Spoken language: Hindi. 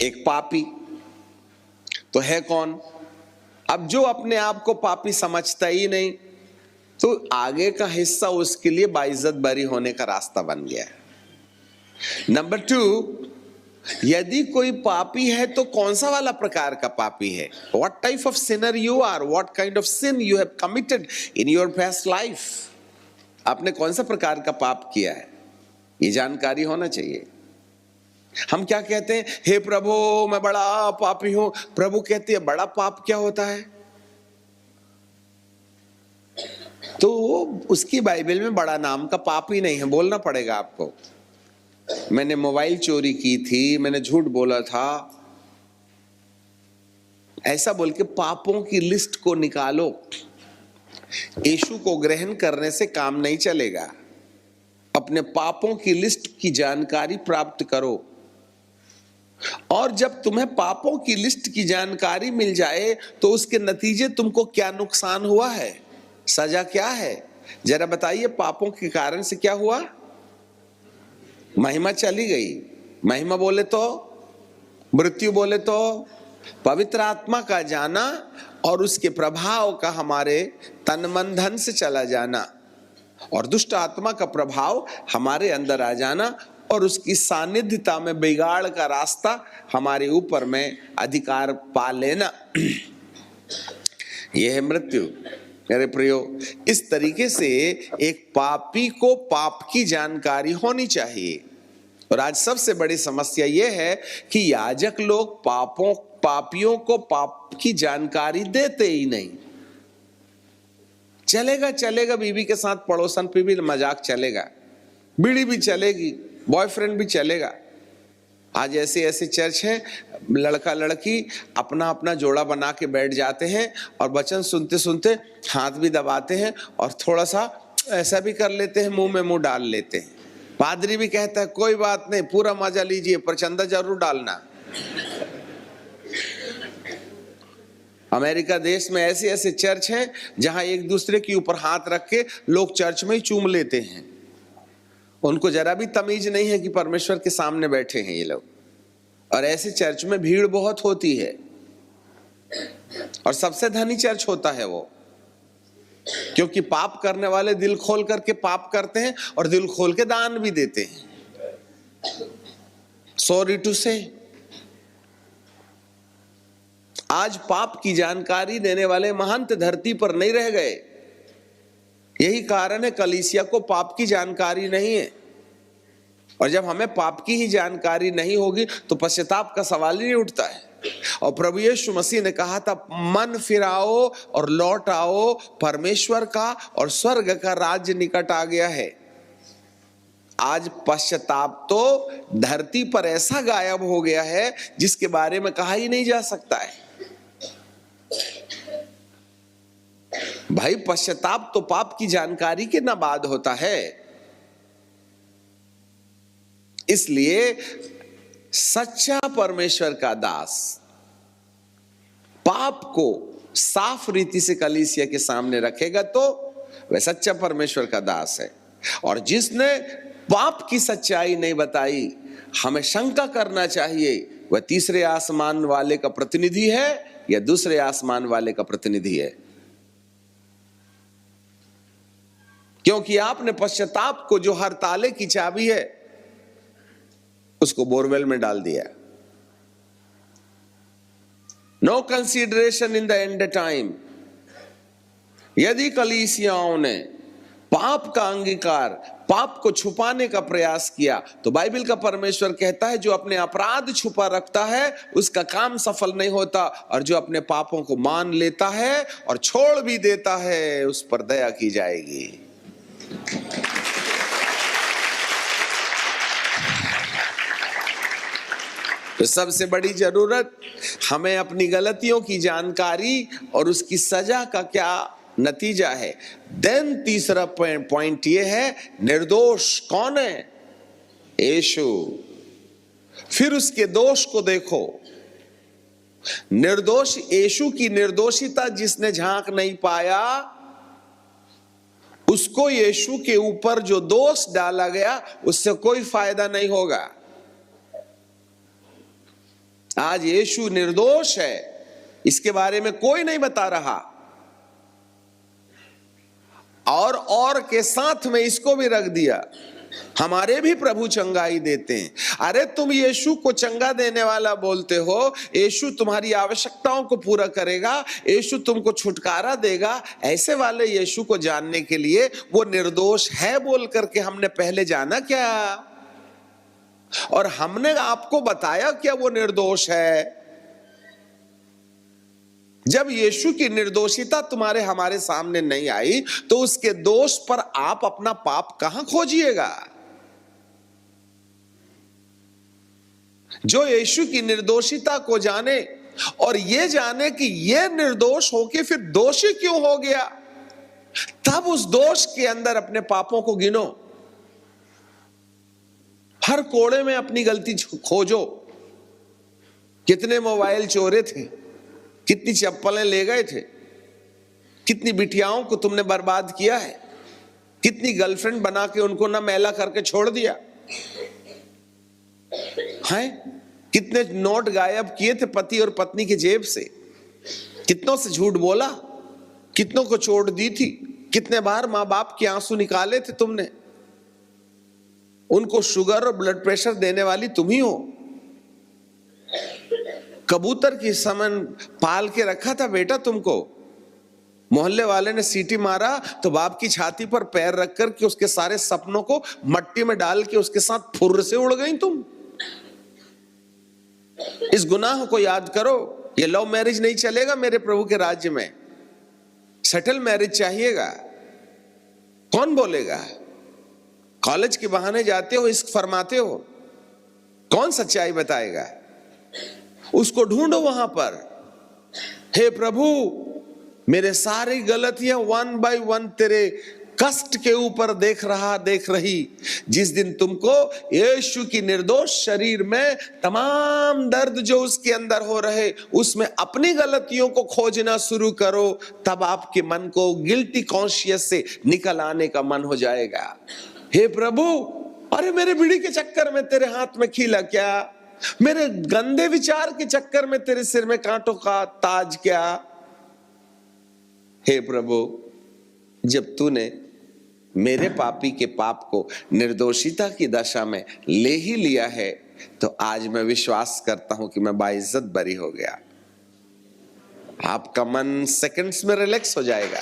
एक पापी तो है कौन? अब जो अपने आप को पापी समझता ही नहीं, तो आगे का हिस्सा उसके लिए बाइज्जत बरी होने का रास्ता बन गया है। नंबर 2, यदि कोई पापी है तो कौन सा वाला प्रकार का पापी है? What type of sinner you are? What kind of sin you have committed in your past life? आपने कौन सा प्रकार का पाप किया है, ये जानकारी होना चाहिए। हम क्या कहते हैं, हे प्रभु मैं बड़ा पापी हूं। प्रभु कहती है बड़ा पाप क्या होता है? तो उसकी बाइबल में बड़ा नाम का पाप ही नहीं है, बोलना पड़ेगा आपको। मैंने मोबाइल चोरी की थी, मैंने झूठ बोला था, ऐसा बोल के पापों की लिस्ट को निकालो। यीशु को ग्रहण करने से काम नहीं चलेगा। अपने पापों की लिस्ट की जानकारी प्राप्त करो, और जब तुम्हें पापों की लिस्ट की जानकारी मिल जाए तो उसके नतीजे तुमको क्या नुकसान हुआ है, सजा क्या है, जरा बताइए। पापों के कारण से क्या हुआ? महिमा चली गई। महिमा बोले तो, मृत्यु बोले तो, पवित्र आत्मा का जाना और उसके प्रभाव का हमारे तन मन धन से चला जाना, और दुष्ट आत्मा का प्रभाव हमारे अंदर आ जाना, और उसकी सानिध्यता में बिगाड़ का रास्ता हमारे ऊपर में अधिकार पा लेना, यह है मृत्यु। मेरे प्रियो, इस तरीके से एक पापी को पाप की जानकारी होनी चाहिए। और आज सबसे बड़ी समस्या यह है कि याजक लोग पापियों को पाप की जानकारी देते ही नहीं। चलेगा बीवी के साथ पड़ोसन पे भी मजाक चलेगा, बीड़ी भी चलेगी, बॉयफ्रेंड भी चलेगा। आज ऐसे ऐसे चर्च हैं, लड़का लड़की अपना अपना जोड़ा बना के बैठ जाते हैं और वचन सुनते सुनते हाथ भी दबाते हैं और थोड़ा सा ऐसा भी कर लेते हैं, मुंह में मुंह डाल लेते हैं। पादरी भी कहता है कोई बात नहीं, पूरा मजा लीजिए, पर चंदा जरूर डालना। अमेरिका देश में ऐसे ऐसे चर्च हैं जहां एक दूसरे के ऊपर हाथ रख के लोग चर्च में ही चूम लेते हैं। उनको जरा भी तमीज नहीं है कि परमेश्वर के सामने बैठे हैं ये लोग। और ऐसे चर्च में भीड़ बहुत होती है, और सबसे धनी चर्च होता है वो, क्योंके पाप करने वाले दिल खोल करके पाप करते हैं और दिल खोल के दान भी देते हैं। सॉरी टू से, आज पाप की जानकारी देने वाले महंत धरती पर नहीं रह गए। यही कारण है कलीसिया को पाप की जानकारी नहीं है। और जब हमें पाप की ही जानकारी नहीं होगी तो पश्चाताप का सवाल ही नहीं उठता है। और प्रभु यीशु मसीह ने कहा था, मन फिराओ और लौट आओ, परमेश्वर का और स्वर्ग का राज्य निकट आ गया है। आज पश्चाताप तो धरती पर ऐसा गायब हो गया है जिसके बारे में कहा ही नहीं जा सकता है। भाई पश्चाताप तो पाप की जानकारी के ना बाद होता है। इसलिए सच्चा परमेश्वर का दास पाप को साफ रीति से कलीसिया के सामने रखेगा तो वह सच्चा परमेश्वर का दास है। और जिसने पाप की सच्चाई नहीं बताई, हमें शंका करना चाहिए वह तीसरे आसमान वाले का प्रतिनिधि है या दूसरे आसमान वाले का प्रतिनिधि है। क्योंकि आपने पश्चाताप को, जो हर ताले की चाबी है, उसको बोरवेल में डाल दिया। No consideration in the end time. यदि कलीसियाओं ने पाप का अंगीकार, पाप को छुपाने का प्रयास किया, तो बाइबल का परमेश्वर कहता है जो अपने अपराध छुपा रखता है उसका काम सफल नहीं होता, और जो अपने पापों को मान लेता है और छोड़ भी देता है उस पर दया की जाएगी। तो सबसे बड़ी जरूरत हमें अपनी गलतियों की जानकारी और उसकी सजा का क्या नतीजा है। देन तीसरा पॉइंट ये है, निर्दोष कौन है? यीशु। फिर उसके दोष को देखो। निर्दोष यीशु की निर्दोषिता जिसने झांक नहीं पाया, उसको यीशु के ऊपर जो दोष डाला गया उससे कोई फायदा नहीं होगा। आज यीशु निर्दोष है, इसके बारे में कोई नहीं बता रहा, और के साथ में इसको भी रख दिया। हमारे भी प्रभु चंगाई देते हैं। अरे तुम यीशु को चंगा देने वाला बोलते हो, यीशु तुम्हारी आवश्यकताओं को पूरा करेगा, यीशु तुमको छुटकारा देगा, ऐसे वाले यीशु को जानने के लिए वो निर्दोष है बोल करके हमने पहले जाना क्या? और हमने आपको बताया क्या वो निर्दोष है? जब यीशु की निर्दोषिता तुम्हारे हमारे सामने नहीं आई तो उसके दोष पर आप अपना पाप कहां खोजिएगा? जो यीशु की निर्दोषिता को जाने और ये जाने कि ये निर्दोष होके फिर दोषी क्यों हो गया, तब उस दोष के अंदर अपने पापों को गिनो। हर कोड़े में अपनी गलती खोजो। कितने मोबाइल चोरे थे, कितनी चप्पलें ले गए थे, कितनी बिटियाओं को तुमने बर्बाद किया है, कितनी गर्लफ्रेंड बना के उनको ना मैला करके छोड़ दिया है, कितने नोट गायब किए थे पति और पत्नी की जेब से, कितनों से झूठ बोला, कितनों को चोट दी थी, कितने बार मां बाप के आंसू निकाले थे तुमने। उनको शुगर और ब्लड प्रेशर देने वाली तुम ही हो। कबूतर की समन पाल के रखा था बेटा तुमको, मोहल्ले वाले ने सीटी मारा तो बाप की छाती पर पैर रख कर के उसके सारे सपनों को मट्टी में डाल के उसके साथ फुर्र से उड़ गई तुम। इस गुनाह को याद करो। ये लव मैरिज नहीं चलेगा मेरे प्रभु के राज्य में, सेटल मैरिज चाहिएगा। कौन बोलेगा? कॉलेज के बहाने जाते हो, इश्क फरमाते हो, कौन सच्चाई बताएगा? उसको ढूंढो वहां पर। हे प्रभु, मेरे सारी गलतियां वन बाय वन तेरे कष्ट के ऊपर देख रही। जिस दिन तुमको यीशु की निर्दोष शरीर में तमाम दर्द जो उसके अंदर हो रहे, उसमें अपनी गलतियों को खोजना शुरू करो, तब आपके मन को गिल्टी कॉन्शियस से निकल आने का मन हो जाएगा। हे प्रभु, अरे मेरे बीड़ी के चक्कर में तेरे हाथ में खीला क्या? मेरे गंदे विचार के चक्कर में तेरे सिर में कांटों का ताज क्या? हे प्रभु, जब तूने मेरे पापी के पाप को निर्दोषिता की दशा में ले ही लिया है, तो आज मैं विश्वास करता हूं कि मैं बाइज्जत बरी हो गया। आपका मन सेकंड्स में रिलैक्स हो जाएगा।